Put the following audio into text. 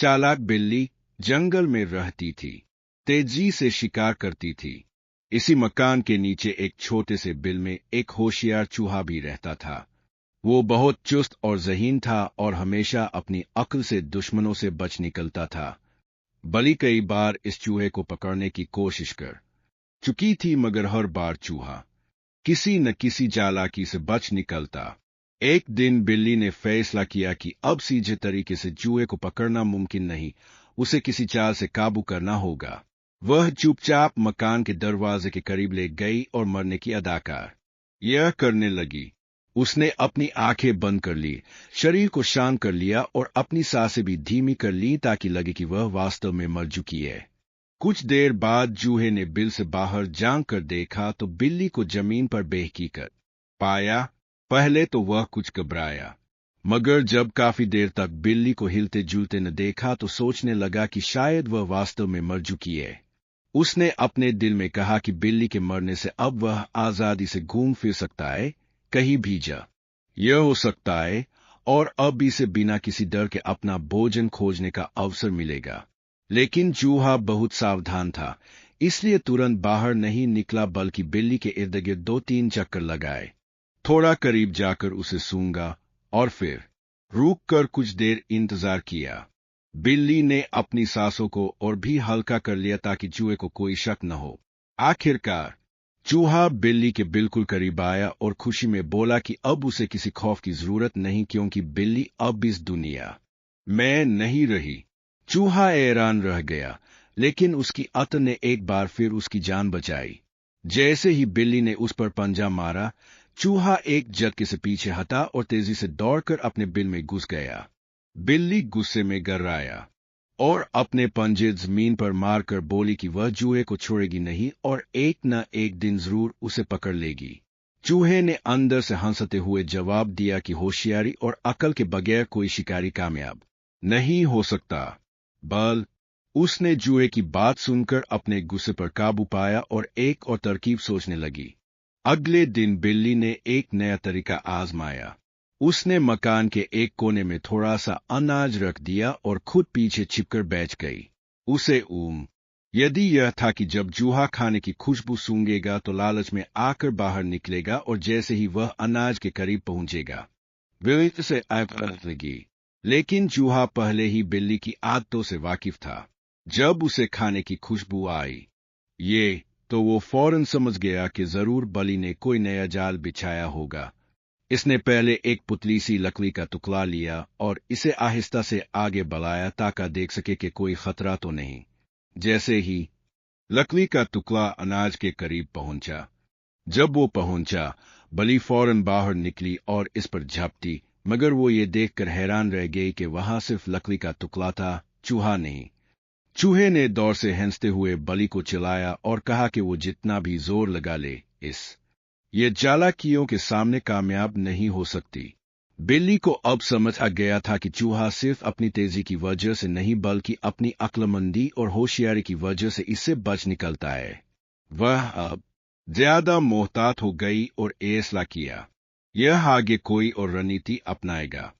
चालाक बिल्ली जंगल में रहती थी, तेजी से शिकार करती थी। इसी मकान के नीचे एक छोटे से बिल में एक होशियार चूहा भी रहता था। वो बहुत चुस्त और ज़हीन था और हमेशा अपनी अक्ल से दुश्मनों से बच निकलता था। बली कई बार इस चूहे को पकड़ने की कोशिश कर चुकी थी, मगर हर बार चूहा किसी न किसी चालाकी से बच निकलता। एक दिन बिल्ली ने फैसला किया कि अब सीधे तरीके से चूहे को पकड़ना मुमकिन नहीं, उसे किसी चाल से काबू करना होगा। वह चुपचाप मकान के दरवाजे के करीब ले गई और मरने की अदाकार यह करने लगी। उसने अपनी आंखें बंद कर ली, शरीर को शांत कर लिया और अपनी सांसें भी धीमी कर ली ताकि लगे कि वह वास्तव में मर चुकी है। कुछ देर बाद चूहे ने बिल से बाहर झांक कर देखा तो बिल्ली को जमीन पर बेहकी कर पाया। पहले तो वह कुछ घबराया, मगर जब काफी देर तक बिल्ली को हिलते जुलते न देखा तो सोचने लगा कि शायद वह वास्तव में मर चुकी है। उसने अपने दिल में कहा कि बिल्ली के मरने से अब वह आजादी से घूम फिर सकता है, कहीं भी जा यह हो सकता है, और अब इसे बिना किसी डर के अपना भोजन खोजने का अवसर मिलेगा। लेकिन चूहा बहुत सावधान था, इसलिए तुरंत बाहर नहीं निकला बल्कि बिल्ली के इर्द गिर्द 2-3 चक्कर लगाए। थोड़ा करीब जाकर उसे सूंघा और फिर रुक कर कुछ देर इंतजार किया। बिल्ली ने अपनी सांसों को और भी हल्का कर लिया ताकि चूहे को कोई शक न हो। आखिरकार चूहा बिल्ली के बिल्कुल करीब आया और खुशी में बोला कि अब उसे किसी खौफ की जरूरत नहीं, क्योंकि बिल्ली अब इस दुनिया में नहीं रही। चूहा हैरान रह गया, लेकिन उसकी अत ने एक बार फिर उसकी जान बचाई। जैसे ही बिल्ली ने उस पर पंजा मारा, चूहा एक झटके से पीछे हटा और तेजी से दौड़कर अपने बिल में घुस गया। बिल्ली गुस्से में गर्राया और अपने पंजे जमीन पर मारकर बोली कि वह चूहे को छोड़ेगी नहीं और एक न एक दिन जरूर उसे पकड़ लेगी। चूहे ने अंदर से हंसते हुए जवाब दिया कि होशियारी और अकल के बगैर कोई शिकारी कामयाब नहीं हो सकता। बल उसने चूहे की बात सुनकर अपने गुस्से पर काबू पाया और एक और तरकीब सोचने लगी। अगले दिन बिल्ली ने एक नया तरीका आजमाया। उसने मकान के एक कोने में थोड़ा सा अनाज रख दिया और खुद पीछे छिपकर बैठ गई। उसे यदि यह था कि जब चूहा खाने की खुशबू सूंघेगा तो लालच में आकर बाहर निकलेगा और जैसे ही वह अनाज के करीब पहुंचेगा बिल्ली से लगी। लेकिन चूहा पहले ही बिल्ली की आदतों से वाकिफ था। जब उसे खाने की खुशबू आई तो वो फौरन समझ गया कि जरूर बली ने कोई नया जाल बिछाया होगा। इसने पहले एक पुतली सी लकड़ी का टुकड़ा लिया और इसे आहिस्ता से आगे बढ़ाया ताकि देख सके कि कोई खतरा तो नहीं। जैसे ही लकड़ी का टुकड़ा अनाज के करीब पहुंचा, जब वो पहुंचा, बली फौरन बाहर निकली और इस पर झपटी, मगर वो ये देखकर हैरान रह गई कि वहां सिर्फ लकड़ी का टुकड़ा था, चूहा नहीं। चूहे ने दौड़ से हंसते हुए बली को चिल्लाया और कहा कि वो जितना भी जोर लगा ले, ये चालाकियों के सामने कामयाब नहीं हो सकती। बिल्ली को अब समझ आ गया था कि चूहा सिर्फ अपनी तेजी की वजह से नहीं बल्कि अपनी अक्लमंदी और होशियारी की वजह से इससे बच निकलता है। वह अब ज्यादा मोहतात हो गई और फैसला किया, यह आगे कोई और रणनीति अपनाएगा।